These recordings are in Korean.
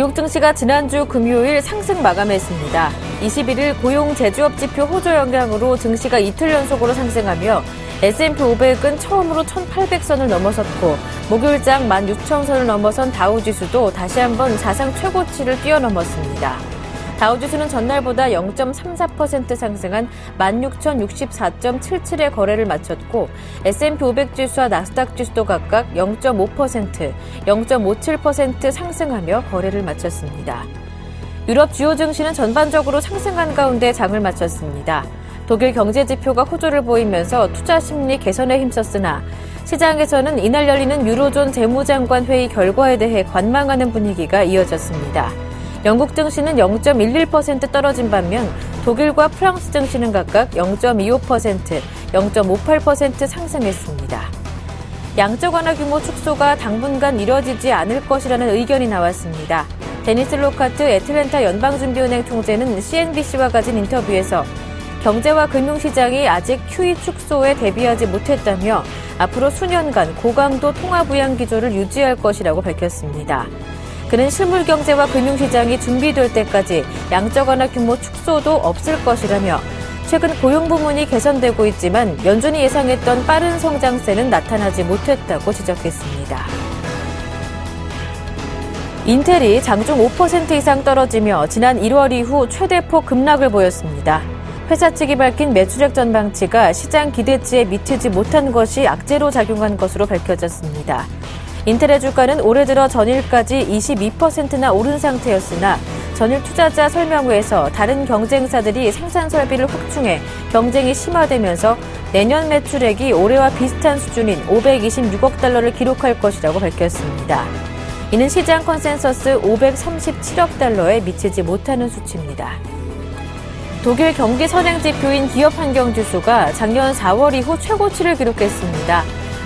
뉴욕 증시가 지난주 금요일 상승 마감했습니다. 21일 고용 제조업 지표 호조 영향으로 증시가 이틀 연속으로 상승하며 S&P 500은 처음으로 1,800선을 넘어섰고 목요일장 16,000선을 넘어선 다우지수도 다시 한번 사상 최고치를 뛰어넘었습니다. 다우지수는 전날보다 0.34% 상승한 16,064.77의 거래를 마쳤고 S&P 500 지수와 나스닥 지수도 각각 0.5%, 0.57% 상승하며 거래를 마쳤습니다. 유럽 주요 증시는 전반적으로 상승한 가운데 장을 마쳤습니다. 독일 경제 지표가 호조를 보이면서 투자 심리 개선에 힘썼으나 시장에서는 이날 열리는 유로존 재무장관 회의 결과에 대해 관망하는 분위기가 이어졌습니다. 영국 증시는 0.11% 떨어진 반면 독일과 프랑스 증시는 각각 0.25%, 0.58% 상승했습니다. 양적 완화 규모 축소가 당분간 이뤄지지 않을 것이라는 의견이 나왔습니다. 데니스 로카트 애틀랜타 연방준비은행 총재는 CNBC와 가진 인터뷰에서 경제와 금융시장이 아직 QE 축소에 대비하지 못했다며 앞으로 수년간 고강도 통화부양 기조를 유지할 것이라고 밝혔습니다. 그는 실물 경제와 금융시장이 준비될 때까지 양적 완화 규모 축소도 없을 것이라며 최근 고용 부문이 개선되고 있지만 연준이 예상했던 빠른 성장세는 나타나지 못했다고 지적했습니다. 인텔이 장중 5% 이상 떨어지며 지난 1월 이후 최대폭 급락을 보였습니다. 회사 측이 밝힌 매출액 전망치가 시장 기대치에 미치지 못한 것이 악재로 작용한 것으로 밝혀졌습니다. 인텔의 주가는 올해 들어 전일까지 22%나 오른 상태였으나 전일 투자자 설명회에서 다른 경쟁사들이 생산 설비를 확충해 경쟁이 심화되면서 내년 매출액이 올해와 비슷한 수준인 526억 달러를 기록할 것이라고 밝혔습니다. 이는 시장 컨센서스 537억 달러에 미치지 못하는 수치입니다. 독일 경기 선행 지표인 기업 환경 지수가 작년 4월 이후 최고치를 기록했습니다.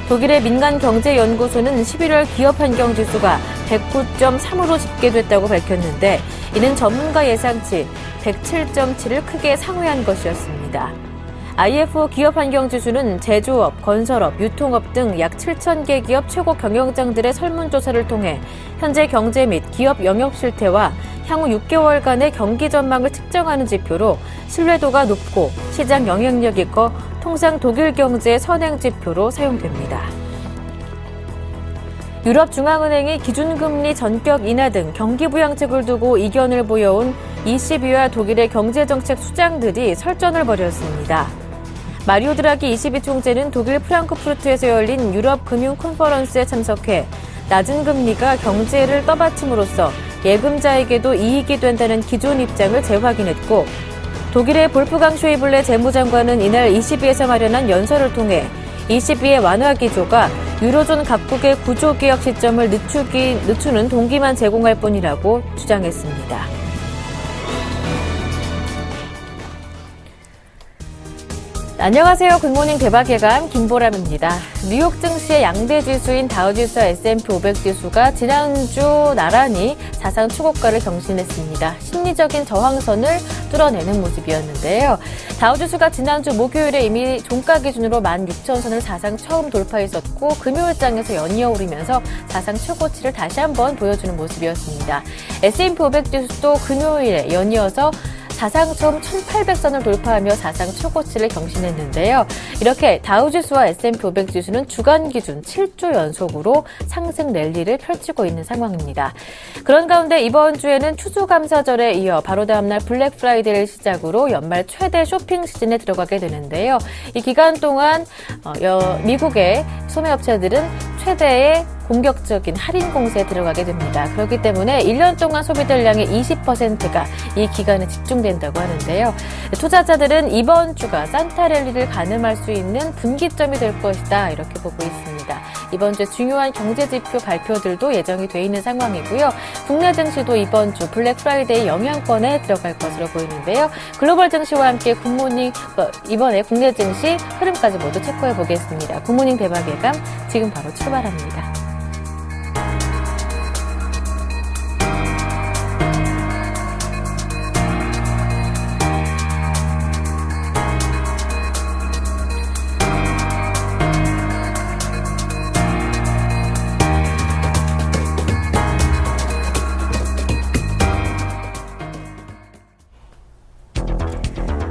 독일의 민간경제연구소는 11월 기업 환경 지수가 109.3으로 집계됐다고 밝혔는데 이는 전문가 예상치 107.7을 크게 상회한 것이었습니다. IF 기업 환경 지수는 제조업, 건설업, 유통업 등 약 7,000개 기업 최고 경영장들의 설문조사를 통해 현재 경제 및 기업 영업 실태와 향후 6개월간의 경기 전망을 측정하는 지표로 신뢰도가 높고 시장 영향력이 커 통상 독일 경제의 선행 지표로 사용됩니다. 유럽중앙은행이 기준금리 전격 인하 등 경기 부양책을 두고 이견을 보여온 ECB와 독일의 경제정책 수장들이 설전을 벌였습니다. 마리오 드라기 ECB 총재는 독일 프랑크푸르트에서 열린 유럽 금융 컨퍼런스에 참석해 낮은 금리가 경제를 떠받침으로써 예금자에게도 이익이 된다는 기존 입장을 재확인했고 독일의 볼프강 쉐이블레 재무장관은 이날 ECB에서 마련한 연설을 통해 ECB의 완화 기조가 유로존 각국의 구조개혁 시점을 늦추는 동기만 제공할 뿐이라고 주장했습니다. 안녕하세요. 굿모닝 대박예감 김보람입니다. 뉴욕 증시의 양대 지수인 다우지수와 S&P 500 지수가 지난주 나란히 사상 초고가를 경신했습니다. 심리적인 저항선을 뚫어내는 모습이었는데요. 다우지수가 지난주 목요일에 이미 종가 기준으로 16,000선을 사상 처음 돌파했었고 금요일장에서 연이어 오르면서 사상 최고치를 다시 한번 보여주는 모습이었습니다. S&P 500 지수도 금요일에 연이어서 사상 처음 1,800선을 돌파하며 사상 최고치를 경신했는데요. 이렇게 다우지수와 S&P 500 지수는 주간 기준 7주 연속으로 상승 랠리를 펼치고 있는 상황입니다. 그런 가운데 이번 주에는 추수감사절에 이어 바로 다음날 블랙 프라이데이를 시작으로 연말 최대 쇼핑 시즌에 들어가게 되는데요. 이 기간 동안 미국의 소매업체들은 최대의 공격적인 할인 공세에 들어가게 됩니다. 그렇기 때문에 1년 동안 소비될 양의 20%가 이 기간에 집중된다고 하는데요. 투자자들은 이번 주가 산타 랠리를 가늠할 수 있는 분기점이 될 것이다 이렇게 보고 있습니다. 이번 주에 중요한 경제지표 발표들도 예정이 돼 있는 상황이고요. 국내 증시도 이번 주 블랙 프라이데이 영향권에 들어갈 것으로 보이는데요. 글로벌 증시와 함께 굿모닝 이번에 국내 증시 흐름까지 모두 체크해 보겠습니다. 굿모닝 대박예감 지금 바로 출발합니다.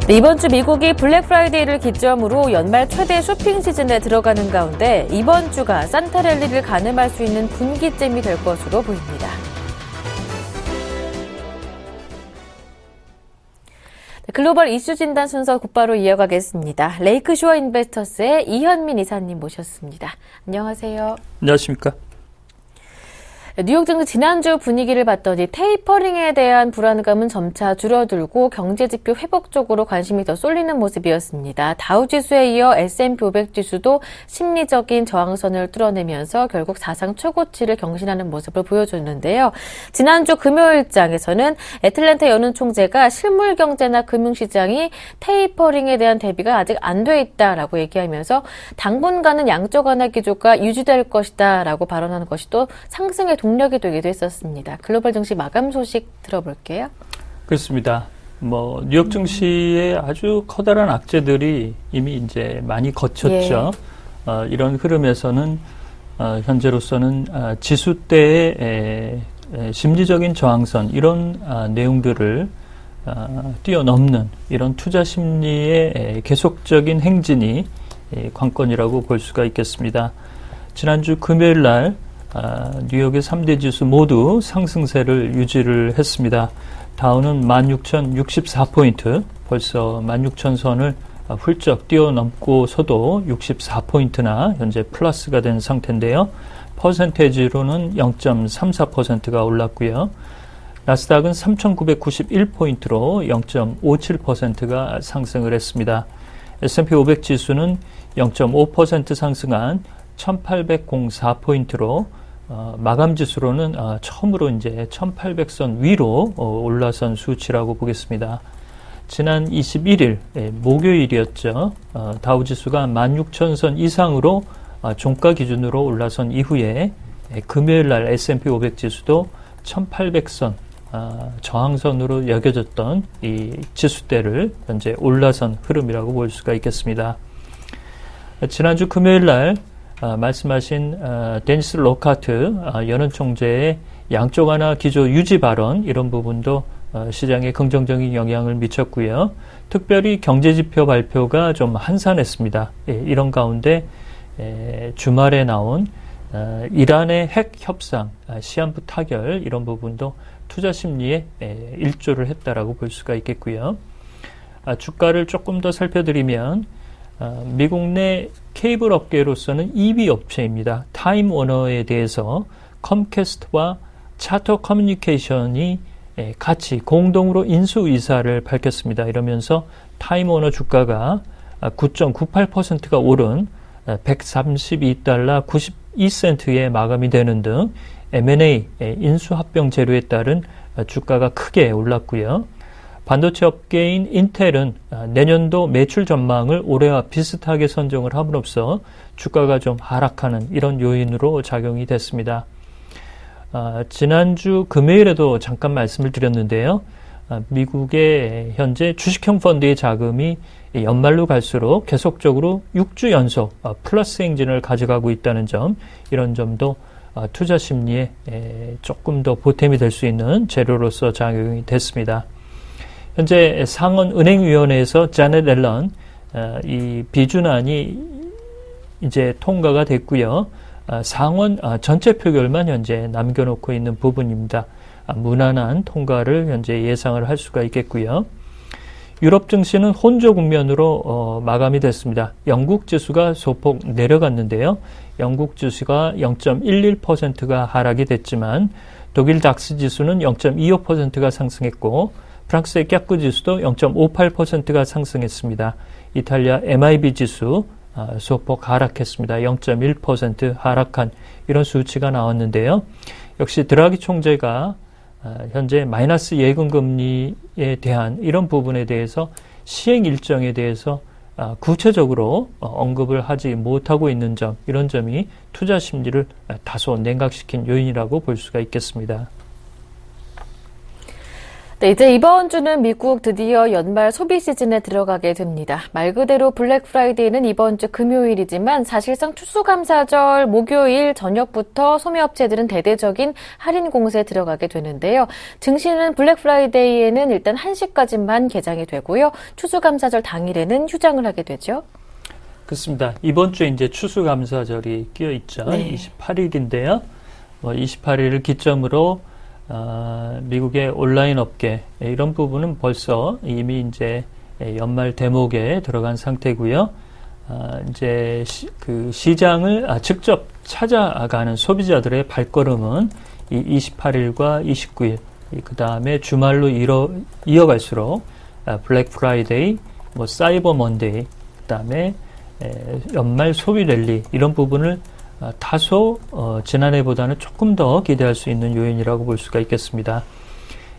네, 이번 주 미국이 블랙 프라이데이를 기점으로 연말 최대 쇼핑 시즌에 들어가는 가운데 이번 주가 산타랠리를 가늠할 수 있는 분기점이 될 것으로 보입니다. 글로벌 이슈 진단 순서 곧바로 이어가겠습니다. 레이크쇼어 인베스터스의 이현민 이사님 모셨습니다. 안녕하세요. 안녕하십니까. 뉴욕 증시 지난주 분위기를 봤더니 테이퍼링에 대한 불안감은 점차 줄어들고 경제지표 회복 쪽으로 관심이 더 쏠리는 모습이었습니다. 다우지수에 이어 S&P 500 지수도 심리적인 저항선을 뚫어내면서 결국 사상 최고치를 경신하는 모습을 보여줬는데요. 지난주 금요일장에서는 애틀랜타 연은 총재가 실물 경제나 금융시장이 테이퍼링에 대한 대비가 아직 안 돼 있다라고 얘기하면서 당분간은 양적 완화 기조가 유지될 것이다라고 발언하는 것이 또 상승의 동력이 되기도 했었습니다. 글로벌 증시 마감 소식 들어볼게요. 그렇습니다. 뉴욕 증시의 아주 커다란 악재들이 이미 이제 많이 거쳤죠. 이런 흐름에서는 현재로서는 지수대의 심리적인 저항선 이런 내용들을 뛰어넘는 이런 투자 심리의 계속적인 행진이 관건이라고 볼 수가 있겠습니다. 지난주 금요일 날 뉴욕의 3대 지수 모두 상승세를 유지를 했습니다. 다우는 16,064포인트, 벌써 16,000선을 훌쩍 뛰어넘고서도 64포인트나 현재 플러스가 된 상태인데요. 퍼센테이지로는 0.34%가 올랐고요. 나스닥은 3,991포인트로 0.57%가 상승을 했습니다. S&P 500 지수는 0.5% 상승한 1804포인트로 마감 지수로는 처음으로 이제 1800선 위로 올라선 수치라고 보겠습니다. 지난 21일 목요일이었죠. 다우 지수가 16,000선 이상으로 종가 기준으로 올라선 이후에 금요일 날 S&P 500 지수도 1800선 저항선으로 여겨졌던 이 지수대를 현재 올라선 흐름이라고 볼 수가 있겠습니다. 지난주 금요일 날 말씀하신 데니스 로카트 연은 총재의 양적 완화 기조 유지 발언 이런 부분도 시장에 긍정적인 영향을 미쳤고요. 특별히 경제지표 발표가 좀 한산했습니다. 이런 가운데 주말에 나온 이란의 핵 협상, 시한부 타결 이런 부분도 투자 심리에 일조를 했다라고 볼 수가 있겠고요. 주가를 조금 더 살펴드리면 미국 내 케이블 업계로서는 2위 업체입니다. 타임 워너에 대해서 컴캐스트와 차터 커뮤니케이션이 같이 공동으로 인수 의사를 밝혔습니다. 이러면서 타임 워너 주가가 9.98%가 오른 132달러 92센트에 마감이 되는 등 M&A 인수 합병 재료에 따른 주가가 크게 올랐고요. 반도체 업계인 인텔은 내년도 매출 전망을 올해와 비슷하게 선정을 함으로써 주가가 좀 하락하는 이런 요인으로 작용이 됐습니다. 지난주 금요일에도 잠깐 말씀을 드렸는데요. 미국의 현재 주식형 펀드의 자금이 연말로 갈수록 계속적으로 6주 연속 플러스 행진을 가져가고 있다는 점, 이런 점도 투자 심리에 조금 더 보탬이 될 수 있는 재료로서 작용이 됐습니다. 현재 상원은행위원회에서 자넷 앨런 이 비준안이 이제 통과가 됐고요. 상원 전체 표결만 현재 남겨놓고 있는 부분입니다. 무난한 통과를 현재 예상을 할 수가 있겠고요. 유럽 증시는 혼조 국면으로 마감이 됐습니다. 영국 지수가 소폭 내려갔는데요. 영국 지수가 0.11%가 하락이 됐지만 독일 닥스 지수는 0.25%가 상승했고 프랑스의 깍구 지수도 0.58%가 상승했습니다. 이탈리아 MIB 지수 소폭 하락했습니다. 0.1% 하락한 이런 수치가 나왔는데요. 역시 드라기 총재가 현재 마이너스 예금금리에 대한 이런 부분에 대해서 시행 일정에 대해서 구체적으로 언급을 하지 못하고 있는 점, 이런 점이 투자 심리를 다소 냉각시킨 요인이라고 볼 수가 있겠습니다. 네, 이제 이번 주는 미국 드디어 연말 소비 시즌에 들어가게 됩니다. 말 그대로 블랙 프라이데이는 이번 주 금요일이지만 사실상 추수감사절 목요일 저녁부터 소매업체들은 대대적인 할인 공세에 들어가게 되는데요. 증시는 블랙 프라이데이에는 일단 1시까지만 개장이 되고요. 추수감사절 당일에는 휴장을 하게 되죠. 그렇습니다. 이번 주에 이제 추수감사절이 끼어 있죠. 네. 28일인데요. 28일을 기점으로 미국의 온라인 업계 이런 부분은 벌써 이미 이제 연말 대목에 들어간 상태고요. 이제 그 시장을 직접 찾아가는 소비자들의 발걸음은 이 28일과 29일 그 다음에 주말로 이어갈수록 블랙 프라이데이, 사이버 먼데이, 그 다음에 연말 소비 랠리 이런 부분을 다소 지난해보다는 조금 더 기대할 수 있는 요인이라고 볼 수가 있겠습니다.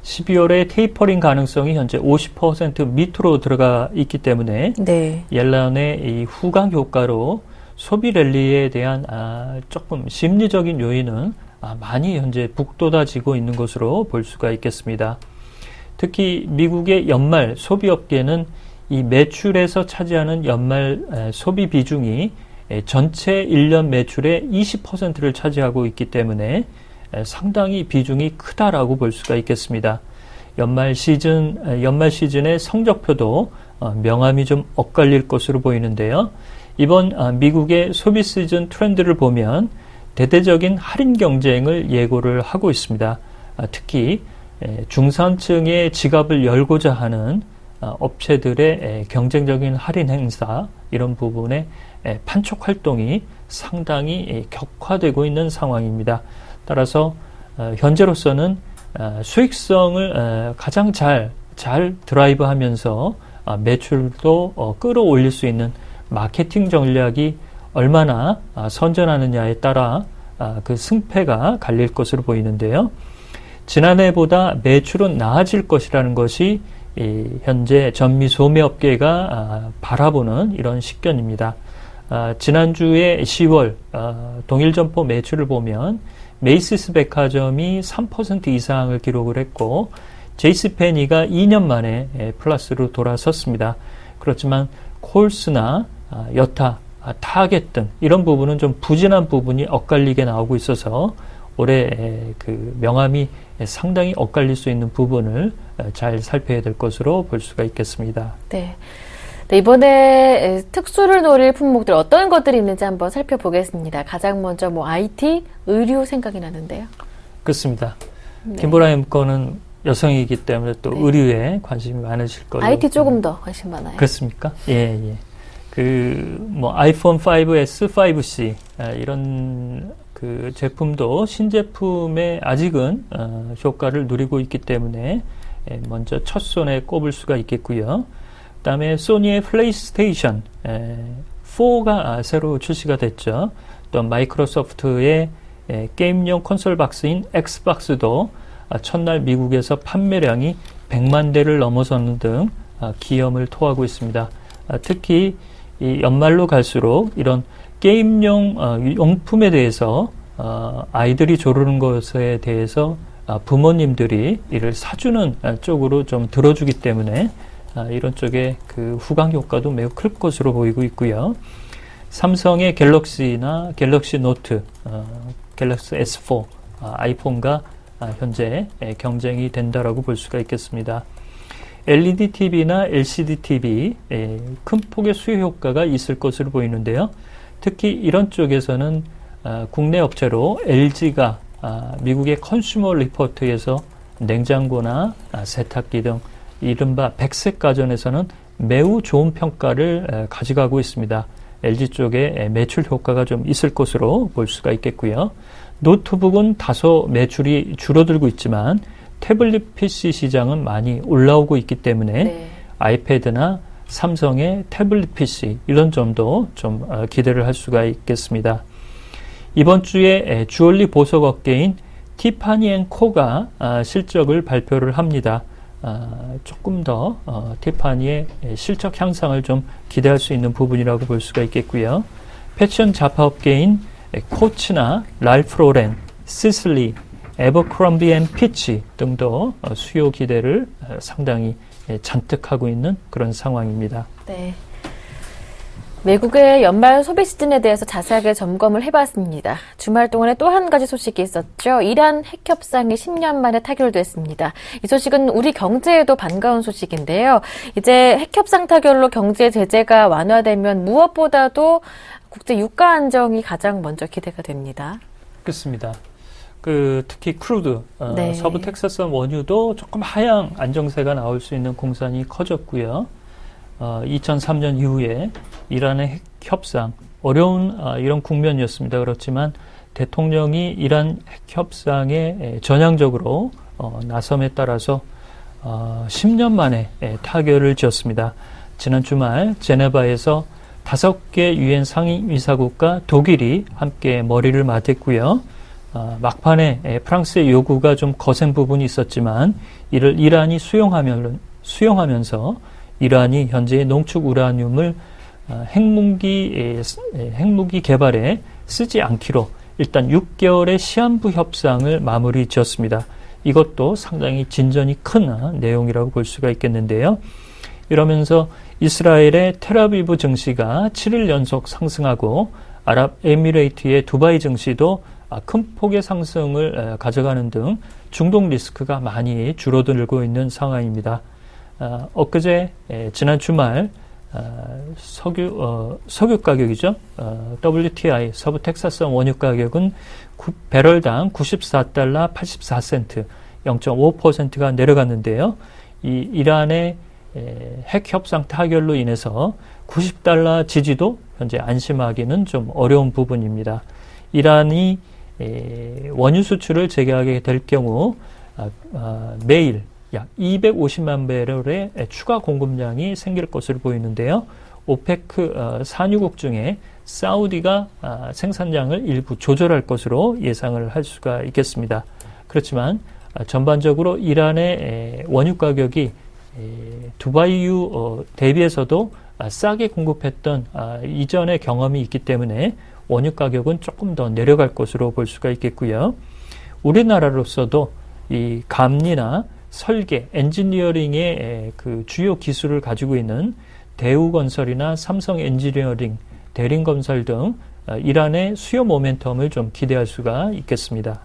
12월에 테이퍼링 가능성이 현재 50% 밑으로 들어가 있기 때문에 네. 옐런의 이 후광 효과로 소비 랠리에 대한 조금 심리적인 요인은 많이 현재 북돋아지고 있는 것으로 볼 수가 있겠습니다. 특히 미국의 연말 소비업계는 이 매출에서 차지하는 연말 소비 비중이 전체 1년 매출의 20%를 차지하고 있기 때문에 상당히 비중이 크다라고 볼 수가 있겠습니다. 연말 시즌의 성적표도 명암이 좀 엇갈릴 것으로 보이는데요. 이번 미국의 소비 시즌 트렌드를 보면 대대적인 할인 경쟁을 예고를 하고 있습니다. 특히 중산층의 지갑을 열고자 하는 업체들의 경쟁적인 할인 행사 이런 부분에 판촉 활동이 상당히 격화되고 있는 상황입니다. 따라서 현재로서는 수익성을 가장 잘 드라이브하면서 매출도 끌어올릴 수 있는 마케팅 전략이 얼마나 선전하느냐에 따라 그 승패가 갈릴 것으로 보이는데요. 지난해보다 매출은 나아질 것이라는 것이 현재 전미 소매업계가 바라보는 이런 식견입니다. 지난주에 10월 동일 점포 매출을 보면 메이시스 백화점이 3% 이상을 기록을 했고 제이스페니가 2년 만에 플러스로 돌아섰습니다. 그렇지만 콜스나 여타, 타겟 등 이런 부분은 좀 부진한 부분이 엇갈리게 나오고 있어서 올해 그 명암이 상당히 엇갈릴 수 있는 부분을 잘 살펴야 될 것으로 볼 수가 있겠습니다. 네. 네, 이번에 특수를 노릴 품목들 어떤 것들이 있는지 한번 살펴보겠습니다. 가장 먼저 IT, 의류 생각이 나는데요. 그렇습니다. 네. 김보라님 거는 여성이기 때문에 또 네. 의류에 관심이 많으실 거예요. IT 조금 더 관심 많아요. 그렇습니까? 예. 아이폰 5S, 5C 이런 그 제품도 신제품에 아직은 효과를 누리고 있기 때문에 먼저 첫 손에 꼽을 수가 있겠고요. 그다음에 소니의 플레이스테이션 4가 새로 출시가 됐죠. 또 마이크로소프트의 게임용 콘솔 박스인 엑스박스도 첫날 미국에서 판매량이 100만 대를 넘어서는 등 기염을 토하고 있습니다. 특히 이 연말로 갈수록 이런 게임용 용품에 대해서 아이들이 조르는 것에 대해서 부모님들이 이를 사주는 쪽으로 좀 들어주기 때문에 이런 쪽에 그 후광 효과도 매우 클 것으로 보이고 있고요. 삼성의 갤럭시나 갤럭시 노트, 갤럭시 S4, 아이폰과 현재 경쟁이 된다라고 볼 수가 있겠습니다. LED TV나 LCD TV 큰 폭의 수요 효과가 있을 것으로 보이는데요. 특히 이런 쪽에서는 국내 업체로 LG가 미국의 컨슈머 리포트에서 냉장고나 세탁기 등 이른바 백색 가전에서는 매우 좋은 평가를 가져가고 있습니다. LG 쪽에 매출 효과가 좀 있을 것으로 볼 수가 있겠고요. 노트북은 다소 매출이 줄어들고 있지만 태블릿 PC 시장은 많이 올라오고 있기 때문에 네. 아이패드나 삼성의 태블릿 PC 이런 점도 좀 기대를 할 수가 있겠습니다. 이번 주에 주얼리 보석 업계인 티파니앤코가 실적을 발표를 합니다. 조금 더 티파니의 실적 향상을 좀 기대할 수 있는 부분이라고 볼 수가 있겠고요. 패션 잡화업계인 코츠나 랄프 로렌, 시슬리, 에버크럼비 앤 피치 등도 수요 기대를 상당히 잔뜩 하고 있는 그런 상황입니다. 네. 미국의 연말 소비 시즌에 대해서 자세하게 점검을 해봤습니다. 주말 동안에 또 한 가지 소식이 있었죠. 이란 핵 협상이 10년 만에 타결됐습니다. 이 소식은 우리 경제에도 반가운 소식인데요. 이제 핵 협상 타결로 경제 제재가 완화되면 무엇보다도 국제 유가 안정이 가장 먼저 기대가 됩니다. 그렇습니다. 특히 크루드, 네. 서부 텍사스산 원유도 조금 하향 안정세가 나올 수 있는 공산이 커졌고요. 2003년 이후에 이란의 핵 협상, 어려운 이런 국면이었습니다. 그렇지만 대통령이 이란 핵 협상에 전향적으로 나섬에 따라서 10년 만에 타결을 지었습니다. 지난 주말 제네바에서 5개 유엔 상임이사국과 독일이 함께 머리를 맞댔고요. 막판에 프랑스의 요구가 좀 거센 부분이 있었지만 이를 이란이 수용하면서 이란이 현재의 농축 우라늄을 핵무기 개발에 쓰지 않기로 일단 6개월의 시한부 협상을 마무리 지었습니다. 이것도 상당히 진전이 큰 내용이라고 볼 수가 있겠는데요. 이러면서 이스라엘의 텔아비브 증시가 7일 연속 상승하고 아랍에미레이트의 두바이 증시도 큰 폭의 상승을 가져가는 등 중동 리스크가 많이 줄어들고 있는 상황입니다. 엊그제 지난 주말 석유 가격이죠. WTI 서부 텍사스산 원유 가격은 배럴당 94달러 84센트 0.5%가 내려갔는데요. 이 이란의 핵 협상 타결로 인해서 90달러 지지도 현재 안심하기는 좀 어려운 부분입니다. 이란이 원유 수출을 재개하게 될 경우 매일 약 250만 배럴의 추가 공급량이 생길 것으로 보이는데요. 오페크 산유국 중에 사우디가 생산량을 일부 조절할 것으로 예상을 할 수가 있겠습니다. 그렇지만 전반적으로 이란의 원유 가격이 두바이유 대비해서도 싸게 공급했던 이전의 경험이 있기 때문에 원유 가격은 조금 더 내려갈 것으로 볼 수가 있겠고요. 우리나라로서도 이 감리나 설계, 엔지니어링의 주요 기술을 가지고 있는 대우건설이나 삼성 엔지니어링, 대림건설 등 이란의 수요 모멘텀을 좀 기대할 수가 있겠습니다.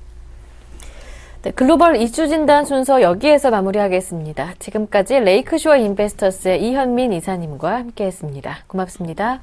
네, 글로벌 이슈 진단 순서 여기에서 마무리하겠습니다. 지금까지 레이크쇼어 인베스터스의 이현민 이사님과 함께했습니다. 고맙습니다.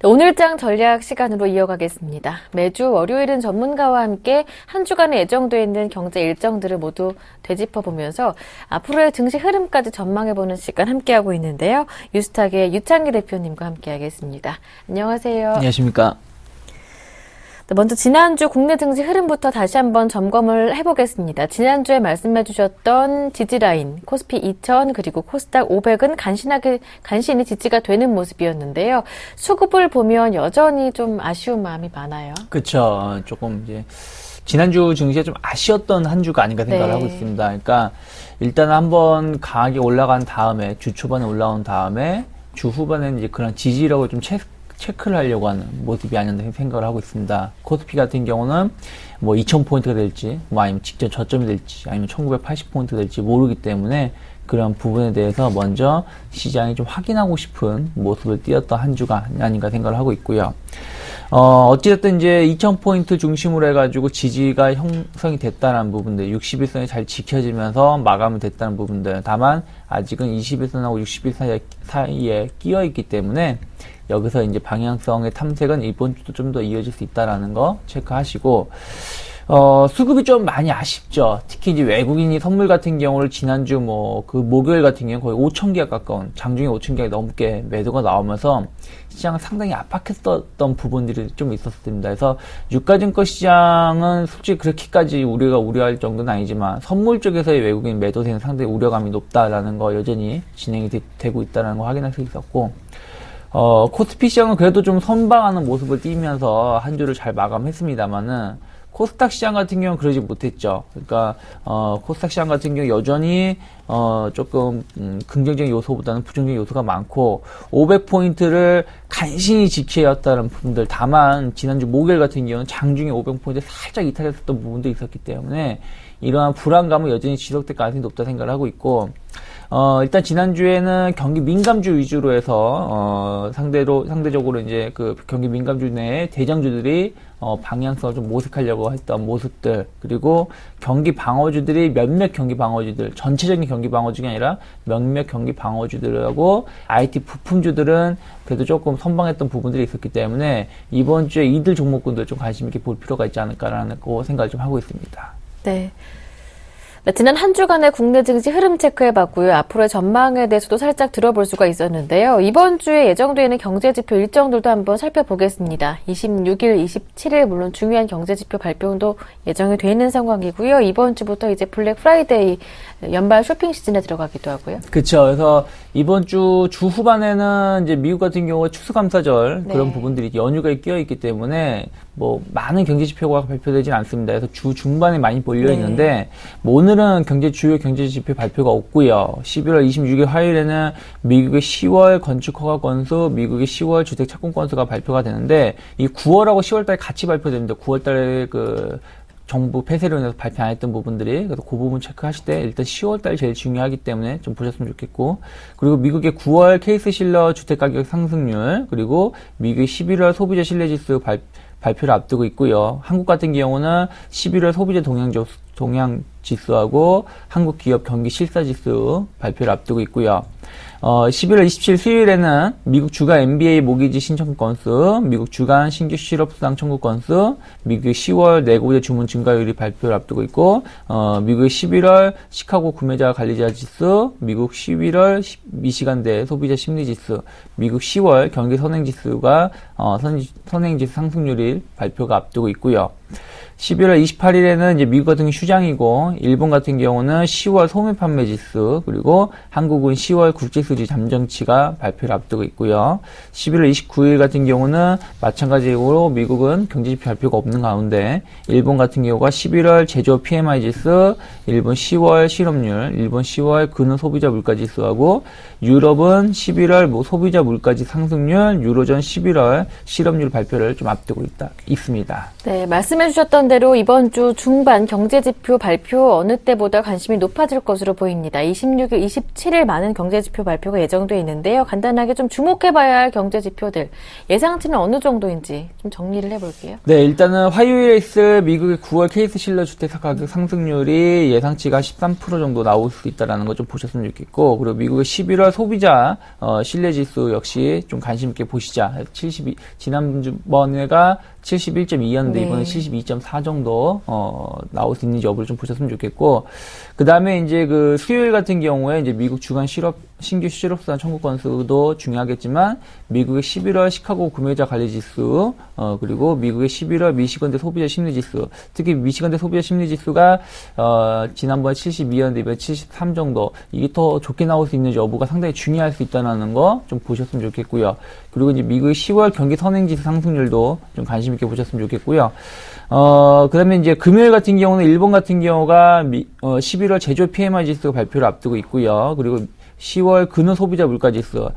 오늘장 전략 시간으로 이어가겠습니다. 매주 월요일은 전문가와 함께 한 주간에 예정되어 있는 경제 일정들을 모두 되짚어보면서 앞으로의 증시 흐름까지 전망해보는 시간 함께하고 있는데요. 유스탁의 유창기 대표님과 함께하겠습니다. 안녕하세요. 안녕하십니까. 먼저 지난주 국내 증시 흐름부터 다시 한번 점검을 해보겠습니다. 지난주에 말씀해 주셨던 지지라인, 코스피 2000 그리고 코스닥 500은 간신히 지지가 되는 모습이었는데요. 수급을 보면 여전히 좀 아쉬운 마음이 많아요. 그렇죠. 조금 이제 지난주 증시가 좀 아쉬웠던 한 주가 아닌가 생각을 하고 있습니다. 그러니까 일단 한번 강하게 올라간 다음에 주 초반에 올라온 다음에 주 후반에는 이제 그런 지지력을 좀 체크를 하려고 하는 모습이 아니었나 생각을 하고 있습니다. 코스피 같은 경우는 뭐 2000포인트가 될지, 뭐 아니면 직전 저점이 될지, 아니면 1980포인트가 될지 모르기 때문에 그런 부분에 대해서 먼저 시장이 좀 확인하고 싶은 모습을 띄었던 한 주가 아닌가 생각을 하고 있고요. 어찌됐든 이제 2000포인트 중심으로 해가지고 지지가 형성이 됐다는 부분들, 61선이 잘 지켜지면서 마감이 됐다는 부분들, 다만 아직은 21선하고 60일 사이에 끼어 있기 때문에 여기서 이제 방향성의 탐색은 이번 주도 좀 더 이어질 수 있다라는 거 체크하시고, 수급이 좀 많이 아쉽죠. 특히 이제 외국인이 선물 같은 경우를 지난주 그 목요일 같은 경우는 거의 5,000개 가까운, 장중에 5,000개 넘게 매도가 나오면서 시장을 상당히 압박했었던 부분들이 좀 있었습니다. 그래서 유가증권 시장은 솔직히 그렇게까지 우리가 우려할 정도는 아니지만 선물 쪽에서의 외국인 매도세는 상당히 우려감이 높다라는 거 여전히 진행이 되고 있다는 거 확인할 수 있었고, 코스피 시장은 그래도 좀 선방하는 모습을 띠면서 한 주를 잘 마감했습니다만은 코스닥 시장 같은 경우는 그러지 못했죠. 그러니까 코스닥 시장 같은 경우 여전히 조금 긍정적인 요소보다는 부정적인 요소가 많고 500포인트를 간신히 지켜야 했다는 부분들, 다만 지난주 목요일 같은 경우는 장중에 500포인트 살짝 이탈했었던 부분도 있었기 때문에 이러한 불안감은 여전히 지속될 가능성이 높다 생각을 하고 있고, 일단 지난주에는 경기 민감주 위주로 해서 상대적으로 이제 그 경기 민감주 내에 대장주들이 방향성을 좀 모색하려고 했던 모습들, 그리고 경기 방어주들이 몇몇 경기 방어주들, 전체적인 경기 방어주가 아니라 몇몇 경기 방어주들하고 IT 부품주들은 그래도 조금 선방했던 부분들이 있었기 때문에 이번 주에 이들 종목군들 좀 관심 있게 볼 필요가 있지 않을까라는 생각을 좀 하고 있습니다. 네. 네, 지난 한 주간의 국내 증시 흐름 체크해봤고요. 앞으로의 전망에 대해서도 살짝 들어볼 수가 있었는데요. 이번 주에 예정되어 있는 경제지표 일정들도 한번 살펴보겠습니다. 26일, 27일 물론 중요한 경제지표 발표도 예정이 되어 있는 상황이고요. 이번 주부터 이제 블랙 프라이데이 연말 쇼핑 시즌에 들어가기도 하고요. 그렇죠. 그래서 이번 주 후반에는 이제 미국 같은 경우 추수감사절 네. 그런 부분들이 연휴가 끼어 있기 때문에 많은 경제 지표가 발표되진 않습니다. 그래서 주 중반에 많이 몰려 있는데 오늘은 주요 경제 지표 발표가 없고요. 11월 26일 화요일에는 미국의 10월 건축 허가 건수, 미국의 10월 주택 착공 건수가 발표가 되는데 이 9월하고 10월달에 같이 발표됩니다. 9월달에 그 정부 폐쇄로 인해서 발표 안 했던 부분들이, 그래서 그 부분 체크하실 때 일단 10월달이 제일 중요하기 때문에 좀 보셨으면 좋겠고, 그리고 미국의 9월 케이스 실러 주택가격 상승률, 그리고 미국의 11월 소비자 신뢰지수 발표를 앞두고 있고요. 한국 같은 경우는 11월 소비자 동향 지수하고 한국 기업 경기 실사 지수 발표를 앞두고 있고요. 11월 27일 수요일에는 미국 주간 MBA 모기지 신청 건수, 미국 주간 신규 실업수당 청구 건수, 미국의 10월 내고자 주문 증가율이 발표를 앞두고 있고, 미국의 11월 시카고 구매자 관리자 지수, 미국 11월 미시간대 소비자 심리 지수, 미국 10월 경기 선행지수가 선행지수 상승률이 발표가 앞두고 있고요. 11월 28일에는 이제 미국 같은 경우 휴장이고, 일본 같은 경우는 10월 소매 판매 지수, 그리고 한국은 10월 국제수지 잠정치가 발표를 앞두고 있고요. 11월 29일 같은 경우는 마찬가지로 미국은 경제지표 발표가 없는 가운데, 일본 같은 경우가 11월 제조업 PMI 지수, 일본 10월 실업률, 일본 10월 근원 소비자 물가 지수하고, 유럽은 11월 소비자 물가지 상승률, 유로존 11월 실업률 발표를 좀 앞두고 있습니다. 네, 말씀해 주셨던 대로 이번 주 중반 경제지표 발표 어느 때보다 관심이 높아질 것으로 보입니다. 26일, 27일 많은 경제지표 발표가 예정되어 있는데요. 간단하게 좀 주목해봐야 할 경제지표들, 예상치는 어느 정도인지 좀 정리를 해볼게요. 네, 일단은 화요일에 있을 미국의 9월 케이스 실러 주택 가격 상승률이 예상치가 13% 정도 나올 수 있다는 거 좀 보셨으면 좋겠고, 그리고 미국의 11월 소비자 신뢰지수 역시 좀 관심 있게 보시자. 지난번에가 71.2였는데 네. 이번에 72.4 정도 나올 수 있는지 여부를 좀 보셨으면 좋겠고, 그 다음에 이제 그 수요일 같은 경우에 이제 미국 주간 신규 실업수당 청구 건수도 중요하겠지만, 미국의 11월 시카고 구매자 관리 지수, 그리고 미국의 11월 미시건대 소비자 심리 지수, 특히 미시건대 소비자 심리 지수가 지난번에 72였는데 이번에 73 정도, 이게 더 좋게 나올 수 있는지 여부가 상당히 중요할 수 있다는 거 좀 보셨으면 좋겠고요. 그리고 이제 미국의 10월 경기 선행지수 상승률도 좀 관심 있게 보셨으면 좋겠고요. 그 다음에 이제 금요일 같은 경우는 일본 같은 경우가 11월 제조 PMI 지수가 발표를 앞두고 있고요. 그리고 10월 근원 소비자 물가지수,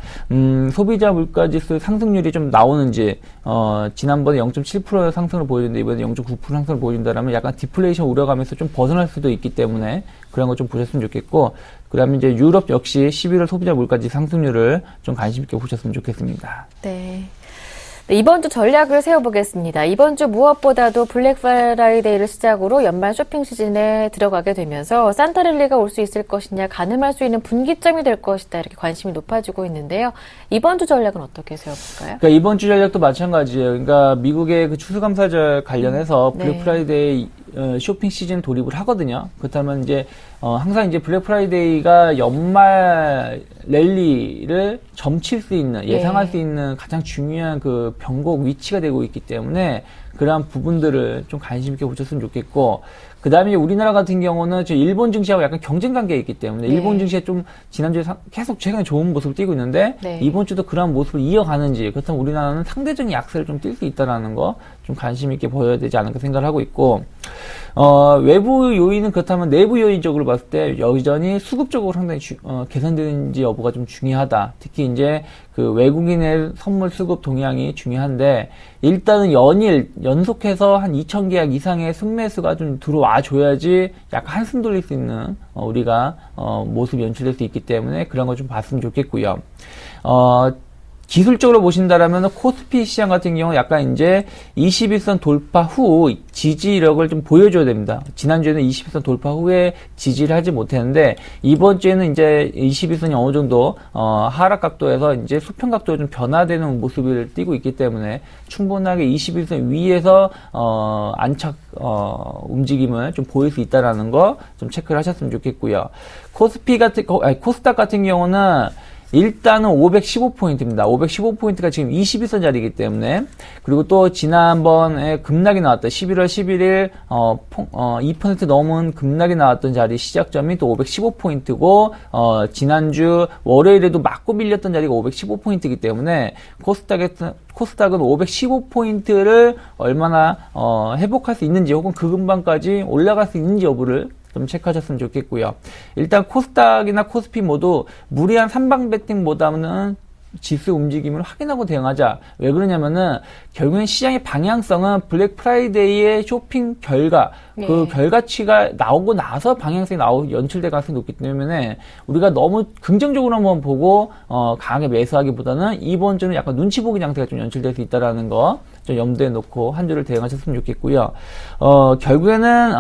소비자 물가지수 상승률이 좀 나오는지, 지난번에 0.7% 상승을 보여줬는데 이번에 0.9% 상승을 보여준다라면 약간 디플레이션 우려감에서 좀 벗어날 수도 있기 때문에 그런 거 좀 보셨으면 좋겠고, 그 다음에 이제 유럽 역시 11월 소비자 물가지수 상승률을 좀 관심 있게 보셨으면 좋겠습니다. 네. 네, 이번 주 전략을 세워보겠습니다. 이번 주 무엇보다도 블랙 프라이데이를 시작으로 연말 쇼핑 시즌에 들어가게 되면서 산타랠리가 올 수 있을 것이냐, 가늠할 수 있는 분기점이 될 것이다, 이렇게 관심이 높아지고 있는데요. 이번 주 전략은 어떻게 세워볼까요? 그러니까 이번 주 전략도 마찬가지예요. 그러니까 미국의 그 추수감사절 관련해서 블랙 네. 프라이데이 쇼핑 시즌 돌입을 하거든요. 그렇다면 이제 항상 이제 블랙 프라이데이가 연말 랠리를 점칠 수 있는, 예상할 수 있는 가장 중요한 그 변곡 위치가 되고 있기 때문에 그러한 부분들을 좀 관심 있게 보셨으면 좋겠고, 그 다음에 우리나라 같은 경우는 저 일본 증시하고 약간 경쟁 관계에 있기 때문에 일본 증시가 좀 지난주에 계속 최근에 좋은 모습을 띄고 있는데 이번 주도 그런 모습을 이어가는지, 그렇다면 우리나라는 상대적인 약세를 좀 띌 수 있다라는 거 좀 관심 있게 보여야 되지 않을까 생각을 하고 있고, 외부 요인은 그렇다면 내부 요인적으로 봤을 때 여전히 수급적으로 상당히 개선되는지 여부가 좀 중요하다. 특히 이제 그 외국인의 선물 수급 동향이 중요한데, 일단은 연속해서 한 2,000계약 이상의 순매수가 좀 들어와 줘야지 약간 한숨 돌릴 수 있는 우리가 모습이 연출될 수 있기 때문에 그런 거 좀 봤으면 좋겠고요. 기술적으로 보신다라면 코스피 시장 같은 경우 약간 이제 21선 돌파 후 지지력을 좀 보여줘야 됩니다. 지난주에는 21선 돌파 후에 지지를 하지 못했는데 이번 주에는 이제 21선이 어느 정도 하락 각도에서 이제 수평 각도가 좀 변화되는 모습을 띠고 있기 때문에 충분하게 21선 위에서 안착 움직임을 좀 보일 수 있다라는 거 좀 체크를 하셨으면 좋겠고요. 코스닥 같은 경우는 일단은 515포인트입니다. 515포인트가 지금 21선 자리이기 때문에, 그리고 또 지난번에 급락이 나왔던 11월 11일 2% 넘은 급락이 나왔던 자리 시작점이 또 515포인트고, 지난주 월요일에도 맞고 밀렸던 자리가 515포인트이기 때문에 코스닥은 515포인트를 얼마나 회복할 수 있는지, 혹은 그 근방까지 올라갈 수 있는지 여부를 좀 체크하셨으면 좋겠고요. 일단 코스닥이나 코스피 모두 무리한 삼방 베팅보다는 지수 움직임을 확인하고 대응하자. 왜 그러냐면은 결국엔 시장의 방향성은 블랙 프라이데이의 쇼핑 결과, 그 결과치가 나오고 나서 방향성이 연출될 가능성이 높기 때문에 우리가 너무 긍정적으로 한번 보고 강하게 매수하기보다는 이번 주는 약간 눈치 보기 장세가 좀 연출될 수 있다라는 거 좀 염두에 놓고 한 주를 대응하셨으면 좋겠고요. 결국에는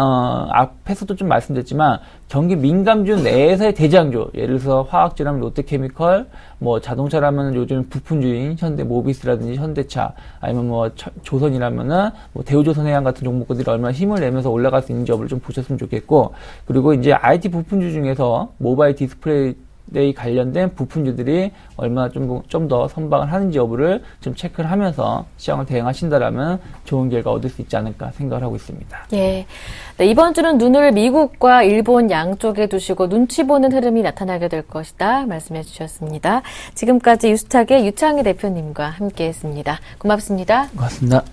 앞에서도 좀 말씀드렸지만 경기 민감주 내에서의 대장주, 예를 들어서 화학주라면 롯데케미컬, 뭐 자동차라면 요즘 부품주인 현대모비스라든지 현대차, 아니면 뭐 조선이라면은 뭐 대우조선해양 같은 종목들이 얼마나 힘을 내면서 올라갈 수 있는지 여부를 좀 보셨으면 좋겠고, 그리고 이제 IT 부품주 중에서 모바일 디스플레이 관련된 부품주들이 얼마나 좀 더 선방을 하는지 여부를 좀 체크를 하면서 시장을 대응하신다라면 좋은 결과 얻을 수 있지 않을까 생각을 하고 있습니다. 예. 네, 이번 주는 눈을 미국과 일본 양쪽에 두시고 눈치 보는 흐름이 나타나게 될 것이다 말씀해 주셨습니다. 지금까지 유스탁의 유창희 대표님과 함께했습니다. 고맙습니다. 고맙습니다.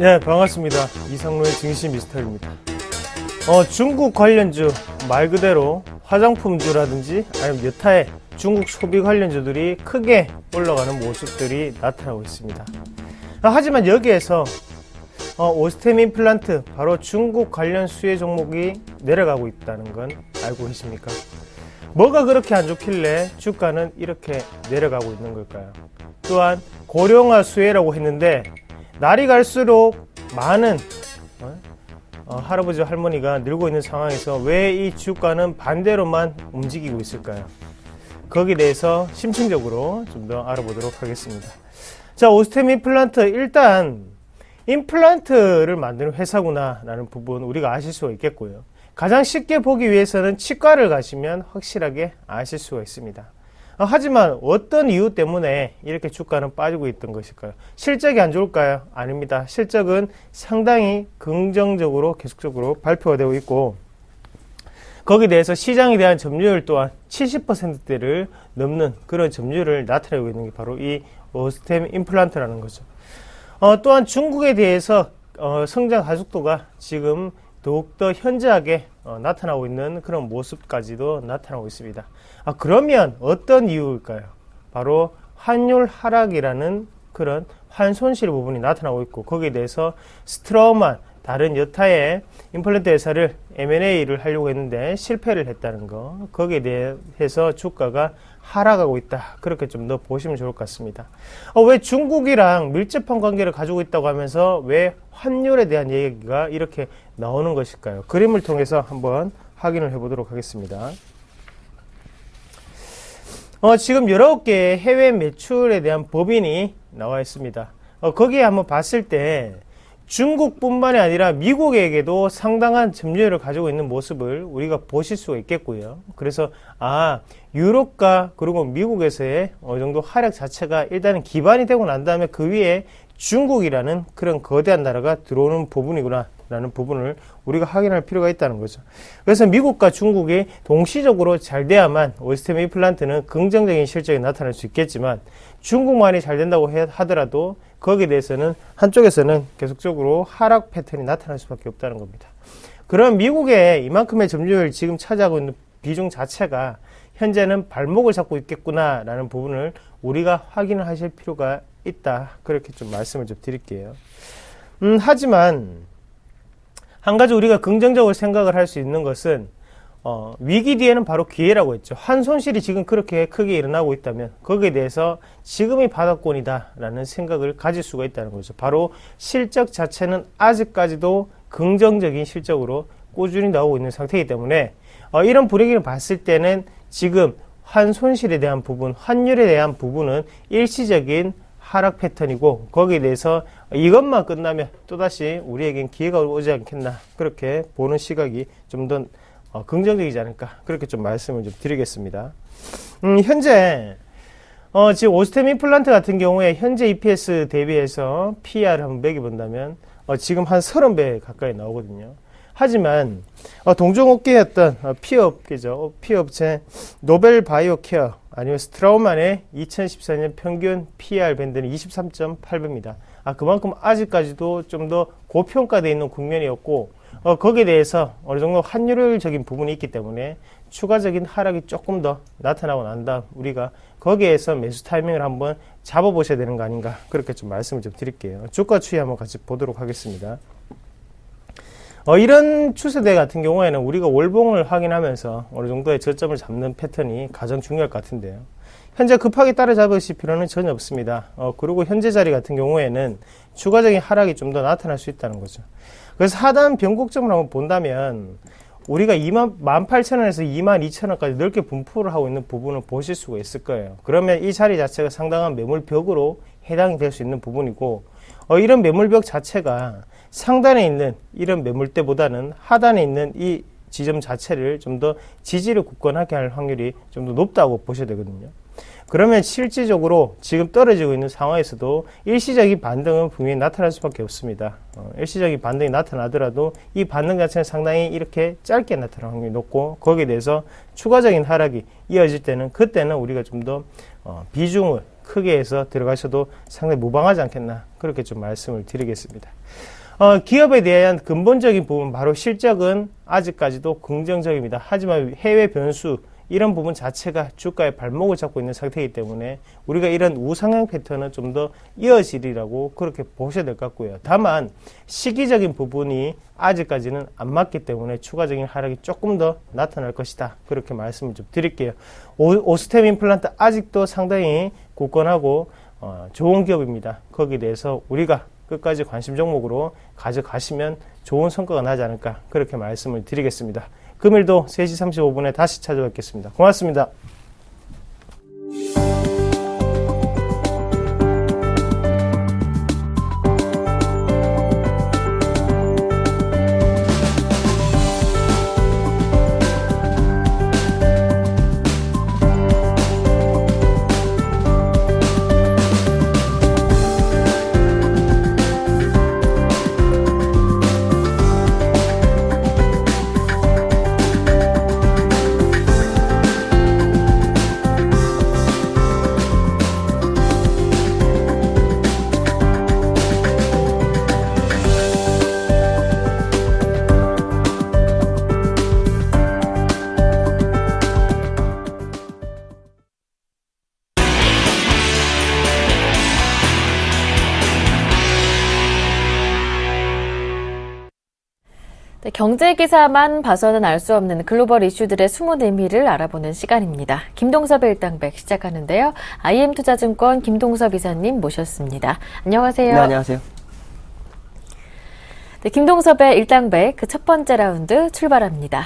네, 반갑습니다. 이상로의 증시 미스터리입니다. 중국 관련주, 말 그대로 화장품주라든지 아니면 여타의 중국 소비 관련주들이 크게 올라가는 모습들이 나타나고 있습니다. 하지만 여기에서 오스템 임플란트, 바로 중국 관련 수혜 종목이 내려가고 있다는 건 알고 계십니까? 뭐가 그렇게 안 좋길래 주가는 이렇게 내려가고 있는 걸까요? 또한 고령화 수혜라고 했는데 날이 갈수록 많은 할아버지 할머니가 늙고 있는 상황에서 왜 이 주가는 반대로만 움직이고 있을까요? 거기에 대해서 심층적으로 좀 더 알아보도록 하겠습니다. 자, 오스템 임플란트, 일단 임플란트를 만드는 회사구나 라는 부분 우리가 아실 수가 있겠고요. 가장 쉽게 보기 위해서는 치과를 가시면 확실하게 아실 수가 있습니다. 하지만 어떤 이유 때문에 이렇게 주가는 빠지고 있던 것일까요? 실적이 안 좋을까요? 아닙니다. 실적은 상당히 긍정적으로 계속적으로 발표가 되고 있고, 거기에 대해서 시장에 대한 점유율 또한 70%대를 넘는 그런 점유율을 나타내고 있는 게 바로 이 오스템 임플란트라는 거죠. 또한 중국에 대해서 성장 가속도가 지금 더욱더 현저하게 나타나고 있는 그런 모습까지도 나타나고 있습니다. 그러면 어떤 이유일까요? 바로 환율 하락이라는 그런 환손실 부분이 나타나고 있고, 거기에 대해서 스트라우만 다른 여타의 임플란트 회사를 M&A를 하려고 했는데 실패를 했다는 거, 거기에 대해서 주가가 하락하고 있다. 그렇게 좀 더 보시면 좋을 것 같습니다. 왜 중국이랑 밀접한 관계를 가지고 있다고 하면서 왜 환율에 대한 얘기가 이렇게 나오는 것일까요? 그림을 통해서 한번 확인을 해보도록 하겠습니다. 지금 여러 개의 해외 매출에 대한 법인이 나와 있습니다. 거기에 한번 봤을 때 중국뿐만이 아니라 미국에게도 상당한 점유율을 가지고 있는 모습을 우리가 보실 수가 있겠고요. 그래서 유럽과 그리고 미국에서의 어느 정도 하락 자체가 일단은 기반이 되고 난 다음에 그 위에 중국이라는 그런 거대한 나라가 들어오는 부분이구나 라는 부분을 우리가 확인할 필요가 있다는 거죠. 그래서 미국과 중국이 동시적으로 잘 돼야만 오스템 임플란트는 긍정적인 실적이 나타날 수 있겠지만, 중국만이 잘 된다고 하더라도 거기에 대해서는 한쪽에서는 계속적으로 하락 패턴이 나타날 수밖에 없다는 겁니다. 그럼 미국의 이만큼의 점유율을 지금 차지하고 있는 비중 자체가 현재는 발목을 잡고 있겠구나 라는 부분을 우리가 확인을 하실 필요가 있다. 그렇게 좀 말씀을 좀 드릴게요. 하지만 한 가지 우리가 긍정적으로 생각을 할 수 있는 것은 위기 뒤에는 바로 기회라고 했죠. 환손실이 지금 그렇게 크게 일어나고 있다면 거기에 대해서 지금이 바닥권이다 라는 생각을 가질 수가 있다는 거죠. 바로 실적 자체는 아직까지도 긍정적인 실적으로 꾸준히 나오고 있는 상태이기 때문에 이런 분위기를 봤을 때는 지금 환손실에 대한 부분, 환율에 대한 부분은 일시적인 하락 패턴이고, 거기에 대해서 이것만 끝나면 또다시 우리에겐 기회가 오지 않겠나, 그렇게 보는 시각이 좀 더 긍정적이지 않을까, 그렇게 좀 말씀을 좀 드리겠습니다. 현재 지금 오스템 임플란트 같은 경우에 현재 EPS 대비해서 PER을 한번 매겨본다면 지금 한 30배 가까이 나오거든요. 하지만 동종업계였던 피어업계죠. 피어업체 노벨바이오케어 아니면 스트라우만의 2014년 평균 PER 밴드는 23.8배입니다. 그만큼 아직까지도 좀 더 고평가되어 있는 국면이었고, 거기에 대해서 어느 정도 환율적인 부분이 있기 때문에 추가적인 하락이 조금 더 나타나고 난 다음 우리가 거기에서 매수 타이밍을 한번 잡아보셔야 되는 거 아닌가, 그렇게 좀 말씀을 좀 드릴게요. 주가 추이 한번 같이 보도록 하겠습니다. 이런 추세대 같은 경우에는 우리가 월봉을 확인하면서 어느 정도의 저점을 잡는 패턴이 가장 중요할 것 같은데요. 현재 급하게 따라잡으실 필요는 전혀 없습니다. 그리고 현재 자리 같은 경우에는 추가적인 하락이 좀 더 나타날 수 있다는 거죠. 그래서 하단 변곡점을 한번 본다면 우리가 18,000원에서 22,000원까지 넓게 분포를 하고 있는 부분을 보실 수가 있을 거예요. 그러면 이 자리 자체가 상당한 매물벽으로 해당이 될 수 있는 부분이고, 이런 매물벽 자체가 상단에 있는 이런 매물대보다는 하단에 있는 이 지점 자체를 좀 더 지지를 굳건하게 할 확률이 좀 더 높다고 보셔야 되거든요. 그러면 실질적으로 지금 떨어지고 있는 상황에서도 일시적인 반등은 분명히 나타날 수밖에 없습니다. 일시적인 반등이 나타나더라도 이 반등 자체는 상당히 이렇게 짧게 나타날 확률이 높고, 거기에 대해서 추가적인 하락이 이어질 때는 그때는 우리가 좀 더 비중을 크게 해서 들어가셔도 상당히 무방하지 않겠나, 그렇게 좀 말씀을 드리겠습니다. 기업에 대한 근본적인 부분, 바로 실적은 아직까지도 긍정적입니다. 하지만 해외 변수, 이런 부분 자체가 주가의 발목을 잡고 있는 상태이기 때문에 우리가 이런 우상향 패턴은 좀 더 이어지리라고 그렇게 보셔야 될 것 같고요. 다만 시기적인 부분이 아직까지는 안 맞기 때문에 추가적인 하락이 조금 더 나타날 것이다, 그렇게 말씀을 좀 드릴게요. 오스템 임플란트 아직도 상당히 굳건하고 좋은 기업입니다. 거기에 대해서 우리가 끝까지 관심 종목으로 가져가시면 좋은 성과가 나지 않을까, 그렇게 말씀을 드리겠습니다. 금일도 3시 35분에 다시 찾아뵙겠습니다. 고맙습니다. 네, 경제 기사만 봐서는 알 수 없는 글로벌 이슈들의 숨은 의미를 알아보는 시간입니다. 김동섭의 일당백 시작하는데요. IM투자증권 김동섭 이사님 모셨습니다. 안녕하세요. 네, 안녕하세요. 네, 김동섭의 일당백 그 첫 번째 라운드 출발합니다.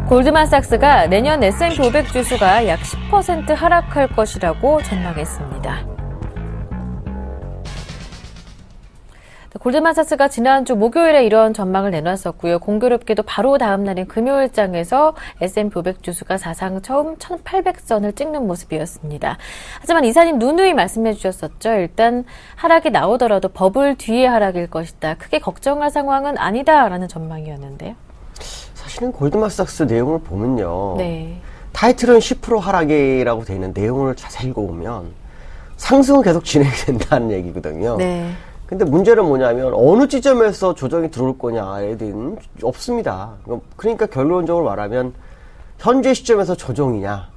골드만삭스가 내년 S&P 500 지수가 약 10% 하락할 것이라고 전망했습니다. 골드만삭스가 지난주 목요일에 이런 전망을 내놨었고요. 공교롭게도 바로 다음 날인 금요일장에서 S&P 500 지수가 사상 처음 1800선을 찍는 모습이었습니다. 하지만 이사님 누누이 말씀해 주셨었죠. 일단 하락이 나오더라도 버블 뒤에 하락일 것이다. 크게 걱정할 상황은 아니다라는 전망이었는데요. 사실은 골드만삭스 내용을 보면요. 네. 타이틀은 10% 하락이라고 되어 있는 내용을 자세히 읽어보면 상승은 계속 진행된다는 얘기거든요. 네. 근데 문제는 뭐냐면 어느 지점에서 조정이 들어올 거냐에 대한 없습니다. 그러니까 결론적으로 말하면 현재 시점에서 조정이냐,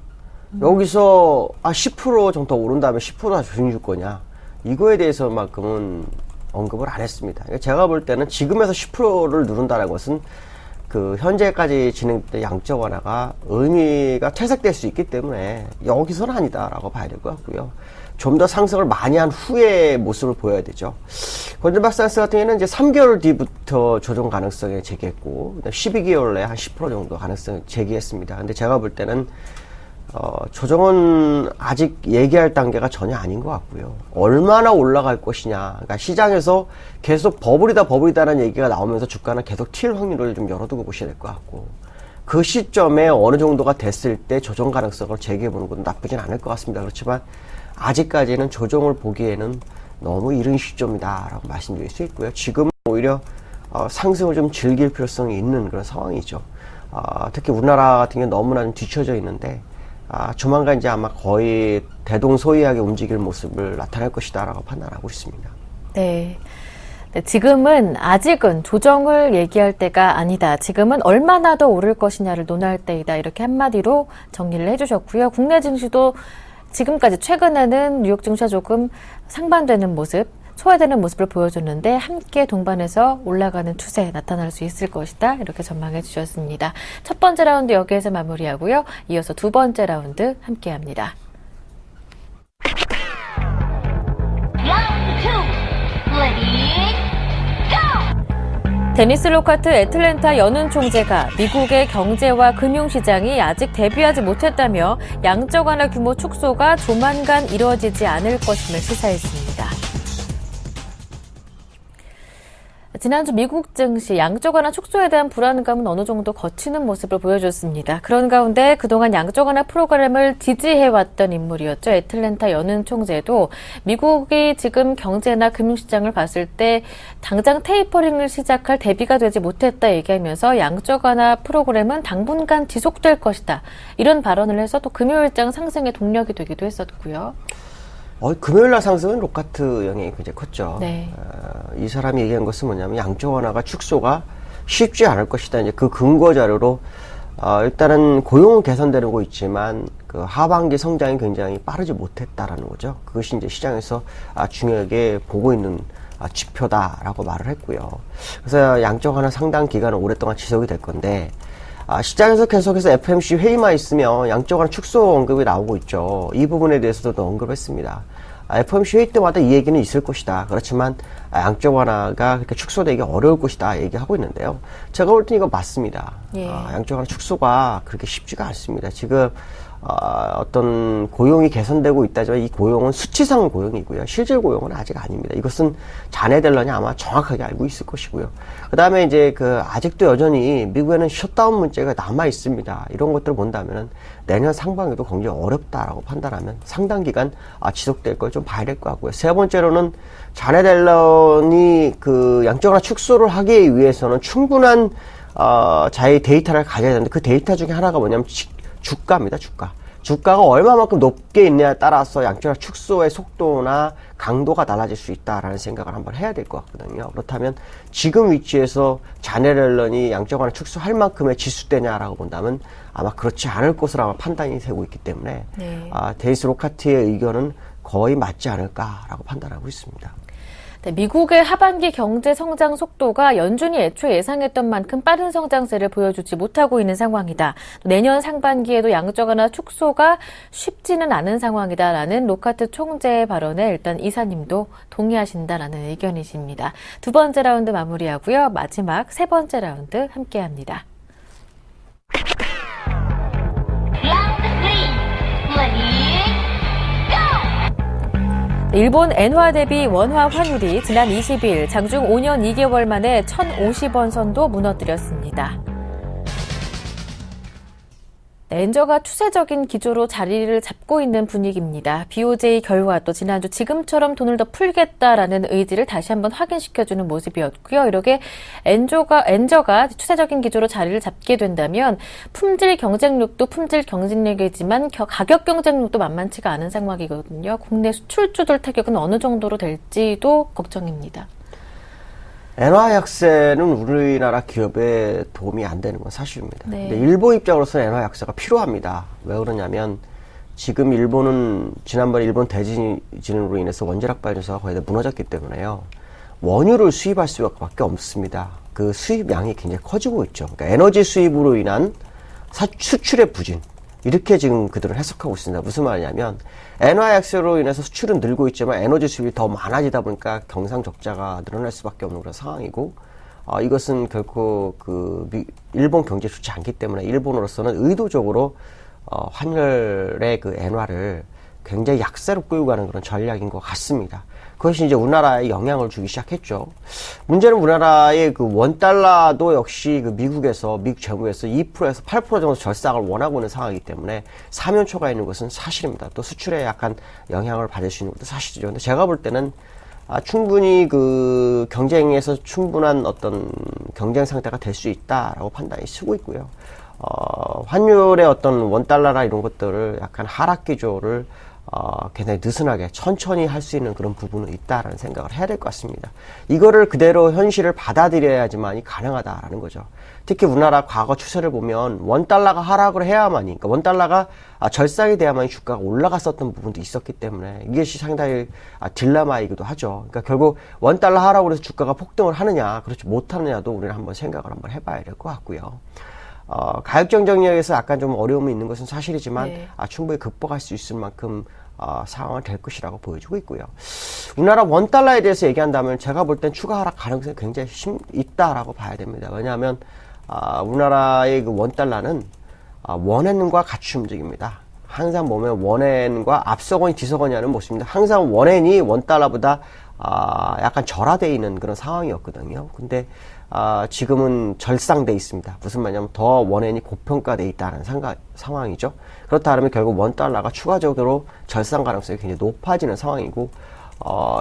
여기서 10% 정도 오른 다음에 10%나 조정이 줄 거냐, 이거에 대해서만큼은 언급을 안 했습니다. 그러니까 제가 볼 때는 지금에서 10%를 누른다는 것은 그 현재까지 진행된 양적 완화가 의미가 퇴색될 수 있기 때문에 여기서는 아니다라고 봐야 될 것 같고요. 좀 더 상승을 많이 한 후의 모습을 보여야 되죠. 골드만삭스 같은 경우에는 이제 3개월 뒤부터 조정 가능성을 제기했고 12개월 내에 한 10% 정도 가능성을 제기했습니다. 근데 제가 볼 때는 조정은 아직 얘기할 단계가 전혀 아닌 것 같고요. 얼마나 올라갈 것이냐. 그러니까 시장에서 계속 버블이다라는 얘기가 나오면서 주가는 계속 튈 확률을 좀 열어두고 보셔야 될 것 같고, 그 시점에 어느 정도가 됐을 때 조정 가능성을 제기해보는 건 나쁘진 않을 것 같습니다. 그렇지만 아직까지는 조정을 보기에는 너무 이른 시점이다라고 말씀드릴 수 있고요. 지금은 오히려 상승을 좀 즐길 필요성이 있는 그런 상황이죠. 특히 우리나라 같은 경우는 너무나 좀 뒤쳐져 있는데 조만간 이제 아마 거의 대동소이하게 움직일 모습을 나타낼 것이다라고 판단하고 있습니다. 네. 네, 지금은 아직은 조정을 얘기할 때가 아니다. 지금은 얼마나 더 오를 것이냐를 논할 때이다. 이렇게 한마디로 정리를 해주셨고요. 국내 증시도 지금까지 최근에는 뉴욕 증시가 조금 상반되는 모습, 소외되는 모습을 보여줬는데 함께 동반해서 올라가는 추세 나타날 수 있을 것이다. 이렇게 전망해 주셨습니다. 첫 번째 라운드 여기에서 마무리하고요. 이어서 두 번째 라운드 함께합니다. 데니스 로카트 애틀랜타 연은 총재가 미국의 경제와 금융시장이 아직 대비하지 못했다며 양적 완화 규모 축소가 조만간 이루어지지 않을 것임을 시사했습니다. 지난주 미국 증시 양적 완화 축소에 대한 불안감은 어느 정도 거치는 모습을 보여줬습니다. 그런 가운데 그동안 양적 완화 프로그램을 지지해왔던 인물이었죠. 애틀랜타 연은 총재도 미국이 지금 경제나 금융시장을 봤을 때 당장 테이퍼링을 시작할 대비가 되지 못했다 얘기하면서 양적 완화 프로그램은 당분간 지속될 것이다. 이런 발언을 해서 또 금요일장 상승의 동력이 되기도 했었고요. 금요일날 상승은 로카트 영향이 굉장히 컸죠. 네. 이 사람이 얘기한 것은 뭐냐면 양적 완화가 축소가 쉽지 않을 것이다. 이제 그 근거 자료로 일단은 고용은 개선되고 있지만 그 하반기 성장이 굉장히 빠르지 못했다라는 거죠. 그것이 이제 시장에서 중요하게 보고 있는 지표다라고 말을 했고요. 그래서 양적 완화 상당 기간은 오랫동안 지속이 될 건데. 시장에서 계속해서 FOMC 회의만 있으면 양적 완화 축소 언급이 나오고 있죠. 이 부분에 대해서도 했습니다. FOMC 회의 때마다 이 얘기는 있을 것이다. 그렇지만 양적 완화가 그렇게 축소되기 어려울 것이다 얘기하고 있는데요. 제가 볼 때 이거 맞습니다. 예. 양적 완화 축소가 그렇게 쉽지가 않습니다. 지금 어떤 고용이 개선되고 있다지만 이 고용은 수치상 고용이고요. 실질 고용은 아직 아닙니다. 이것은 자네 델런이 아마 정확하게 알고 있을 것이고요. 그 다음에 이제 아직도 여전히 미국에는 셧다운 문제가 남아 있습니다. 이런 것들을 본다면은 내년 상반기도 굉장히 어렵다라고 판단하면 상당 기간 지속될 걸 좀 봐야 될 것 같고요. 세 번째로는 자네 델런이 양적 완화 축소를 하기 위해서는 충분한 자의 데이터를 가져야 되는데 그 데이터 중에 하나가 뭐냐면 주가입니다. 주가. 주가가 얼마만큼 높게 있느냐에 따라서 양적완화 축소의 속도나 강도가 달라질 수 있다라는 생각을 한번 해야 될 것 같거든요. 그렇다면 지금 위치에서 자네트 옐런이 양적완화 축소할 만큼의 지수대냐라고 본다면 아마 그렇지 않을 것으로 아마 판단이 되고 있기 때문에 네. 데이스 로카트의 의견은 거의 맞지 않을까라고 판단하고 있습니다. 네, 미국의 하반기 경제 성장 속도가 연준이 애초에 예상했던 만큼 빠른 성장세를 보여주지 못하고 있는 상황이다. 또 내년 상반기에도 양적 완화 축소가 쉽지는 않은 상황이다라는 로카트 총재의 발언에 일단 이사님도 동의하신다라는 의견이십니다. 두 번째 라운드 마무리하고요. 마지막 세 번째 라운드 함께합니다. 일본 엔화 대비 원화 환율이 지난 20일 장중 5년 2개월 만에 1,050원 선도 무너뜨렸습니다. 엔저가 추세적인 기조로 자리를 잡고 있는 분위기입니다. BOJ 결과 또 지난주 지금처럼 돈을 더 풀겠다라는 의지를 다시 한번 확인시켜주는 모습이었고요. 이렇게 엔저가 추세적인 기조로 자리를 잡게 된다면 품질 경쟁력도 품질 경쟁력이지만 가격 경쟁력도 만만치가 않은 상황이거든요. 국내 수출주들 타격은 어느 정도로 될지도 걱정입니다. 엔화 약세는 우리나라 기업에 도움이 안 되는 건 사실입니다. 네. 근데 일본 입장으로서는 엔화 약세가 필요합니다. 왜 그러냐면 지금 일본은 지난번 일본 대지진으로 인해서 원자력 발전소가 거의 다 무너졌기 때문에요. 원유를 수입할 수밖에 없습니다. 그 수입량이 굉장히 커지고 있죠. 그러니까 에너지 수입으로 인한 수출의 부진. 이렇게 지금 그들은 해석하고 있습니다. 무슨 말이냐면 엔화 약세로 인해서 수출은 늘고 있지만 에너지 수입이 더 많아지다 보니까 경상 적자가 늘어날 수밖에 없는 그런 상황이고 이것은 결코 일본 경제에 좋지 않기 때문에 일본으로서는 의도적으로 환율의 그 엔화를 굉장히 약세로 끌고 가는 그런 전략인 것 같습니다. 그것이 이제 우리나라에 영향을 주기 시작했죠. 문제는 우리나라의 그 원달러도 역시 그 미국 정부에서 2%에서 8% 정도 절상을 원하고 있는 상황이기 때문에 사면초가 있는 것은 사실입니다. 또 수출에 약간 영향을 받을 수 있는 것도 사실이죠. 근데 제가 볼 때는 충분히 그 경쟁에서 충분한 어떤 경쟁 상태가 될 수 있다라고 판단이 쓰고 있고요. 환율의 어떤 원달러나 이런 것들을 약간 하락 기조를 굉장히 느슨하게 천천히 할 수 있는 그런 부분은 있다라는 생각을 해야 될 것 같습니다. 이거를 그대로 현실을 받아들여야지만이 가능하다라는 거죠. 특히 우리나라 과거 추세를 보면 원달러가 하락을 해야만이, 그러니까 원달러가 절상이 돼야만이 주가가 올라갔었던 부분도 있었기 때문에 이것이 상당히 딜레마이기도 하죠. 그러니까 결국 원달러 하락으로 해서 주가가 폭등을 하느냐, 그렇지 못하느냐도 우리는 한번 생각을 한번 해봐야 될 것 같고요. 가격 경쟁력에서 약간 좀 어려움이 있는 것은 사실이지만 네. 충분히 극복할 수 있을 만큼 상황은 될 것이라고 보여지고 있고요. 우리나라 원달러에 대해서 얘기한다면 제가 볼 땐 추가 하락 가능성이 굉장히 있다라고 봐야 됩니다. 왜냐하면 우리나라의 그 원달러는 원엔과 같이 움직입니다. 항상 보면 원엔과 앞서거니 뒤서거니 하는 모습입니다. 항상 원엔이 원달러보다 약간 절하되어 있는 그런 상황이었거든요. 근데 지금은 절상돼 있습니다. 무슨 말이냐면 더 원엔이 고평가돼 있다는 상황이죠. 그렇다면 결국 원달러가 추가적으로 절상 가능성이 굉장히 높아지는 상황이고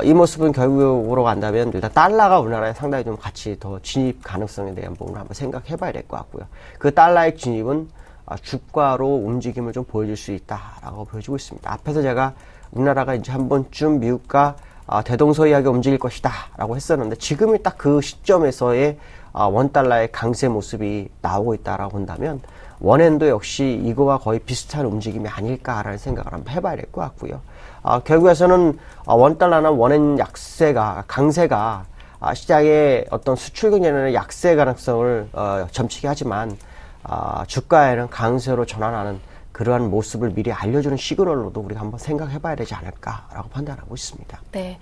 이 모습은 결국으로 간다면 일단 달러가 우리나라에 상당히 좀 같이 더 진입 가능성에 대한 부분을 한번 생각해 봐야 될 것 같고요. 그 달러의 진입은 주가로 움직임을 좀 보여줄 수 있다라고 보여지고 있습니다. 앞에서 제가 우리나라가 이제 한 번쯤 미국과 대동소이하게 움직일 것이다 라고 했었는데 지금이 딱 그 시점에서의 원달러의 강세 모습이 나오고 있다라고 본다면 원엔도 역시 이거와 거의 비슷한 움직임이 아닐까라는 생각을 한번 해봐야 될 것 같고요. 결국에서는 원달러나 원엔 강세가 시장의 어떤 수출 경쟁의 약세 가능성을 점치게 하지만 주가에는 강세로 전환하는 그러한 모습을 미리 알려주는 시그널로도 우리가 한번 생각해봐야 되지 않을까라고 판단하고 있습니다. 네.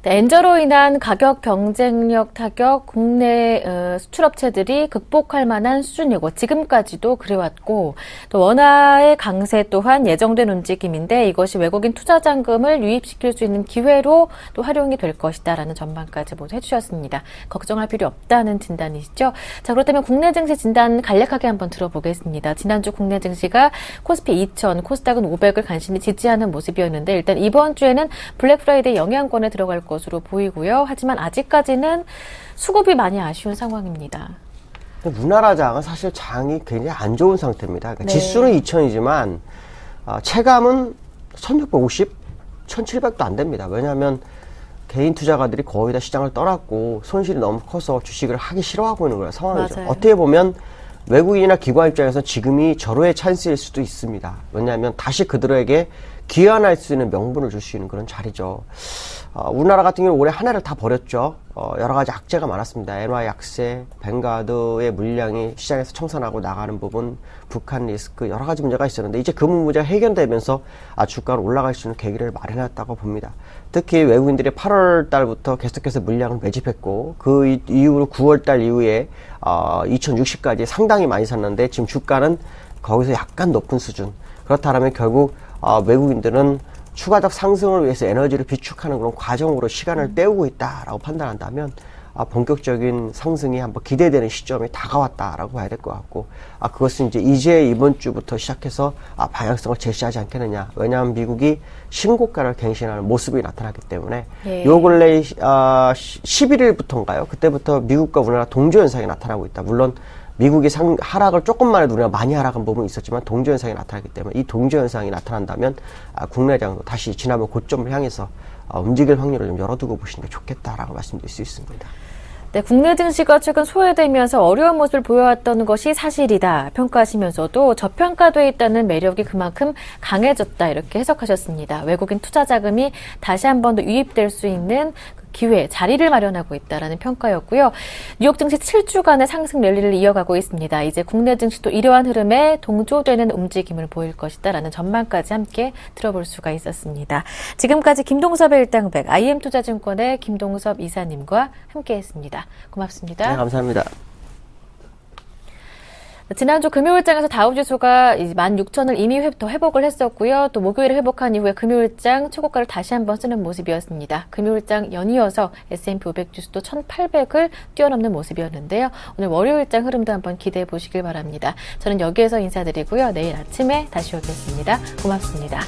엔저로 인한 가격 경쟁력 타격 국내 수출업체들이 극복할 만한 수준이고 지금까지도 그래왔고 또 원화의 강세 또한 예정된 움직임인데 이것이 외국인 투자 자금을 유입시킬 수 있는 기회로 또 활용이 될 것이다라는 전망까지 모두 해주셨습니다. 걱정할 필요 없다는 진단이시죠? 자, 그렇다면 국내 증시 진단 간략하게 한번 들어보겠습니다. 지난주 국내 증시가 코스피 2000, 코스닥은 500을 간신히 지지하는 모습이었는데 일단 이번 주에는 블랙 프라이데이 영향권에 들어갈 것으로 보이고요. 하지만 아직까지는 수급이 많이 아쉬운 상황입니다. 우리나라 장은 사실 장이 굉장히 안 좋은 상태입니다. 그러니까 네. 지수는 2000이지만 체감은 1650, 1700도 안 됩니다. 왜냐하면 개인 투자가들이 거의 다 시장을 떠났고 손실이 너무 커서 주식을 하기 싫어하고 있는 거예요. 상황이죠. 맞아요. 어떻게 보면 외국인이나 기관 입장에서 지금이 절호의 찬스일 수도 있습니다. 왜냐하면 다시 그들에게 귀환할 수 있는 명분을 줄 수 있는 그런 자리죠. 우리나라 같은 경우는 올해 한 해를 다 버렸죠. 여러 가지 악재가 많았습니다. 엔화 약세, 뱅가드의 물량이 시장에서 청산하고 나가는 부분, 북한 리스크, 여러 가지 문제가 있었는데 이제 그 문제가 해결되면서 주가는 올라갈 수 있는 계기를 마련했다고 봅니다. 특히 외국인들이 8월 달부터 계속해서 물량을 매집했고 그 이후로 9월 달 이후에 2060까지 상당히 많이 샀는데 지금 주가는 거기서 약간 높은 수준. 그렇다면 결국 외국인들은 추가적 상승을 위해서 에너지를 비축하는 그런 과정으로 시간을 때우고 있다라고 판단한다면 본격적인 상승이 한번 기대되는 시점이 다가왔다라고 봐야 될 것 같고 그것은 이제 이번 주부터 시작해서 방향성을 제시하지 않겠느냐. 왜냐하면 미국이 신고가를 갱신하는 모습이 나타났기 때문에 예. 요 근래 11일부터인가요? 그때부터 미국과 우리나라 동조 현상이 나타나고 있다. 물론 미국이 하락을 조금만 해도 우리가 많이 하락한 부분이 있었지만 동조 현상이 나타났기 때문에 이 동조 현상이 나타난다면 국내장도 다시 지난번 고점을 향해서 움직일 확률을 좀 열어두고 보시는 게 좋겠다라고 말씀드릴 수 있습니다. 네, 국내 증시가 최근 소외되면서 어려운 모습을 보여왔던 것이 사실이다 평가하시면서도 저평가돼 있다는 매력이 그만큼 강해졌다 이렇게 해석하셨습니다. 외국인 투자 자금이 다시 한 번 더 유입될 수 있는 기회, 자리를 마련하고 있다라는 평가였고요. 뉴욕 증시 7주간의 상승 랠리를 이어가고 있습니다. 이제 국내 증시도 이러한 흐름에 동조되는 움직임을 보일 것이다라는 전망까지 함께 들어볼 수가 있었습니다. 지금까지 김동섭의 일당백, IM투자증권의 김동섭 이사님과 함께했습니다. 고맙습니다. 네, 감사합니다. 지난주 금요일장에서 다우지수가 16,000을 이미 회복을 했었고요. 또 목요일에 회복한 이후에 금요일장 초고가를 다시 한번 쓰는 모습이었습니다. 금요일장 연이어서 S&P 500 지수도 1,800을 뛰어넘는 모습이었는데요. 오늘 월요일장 흐름도 한번 기대해 보시길 바랍니다. 저는 여기에서 인사드리고요. 내일 아침에 다시 오겠습니다. 고맙습니다.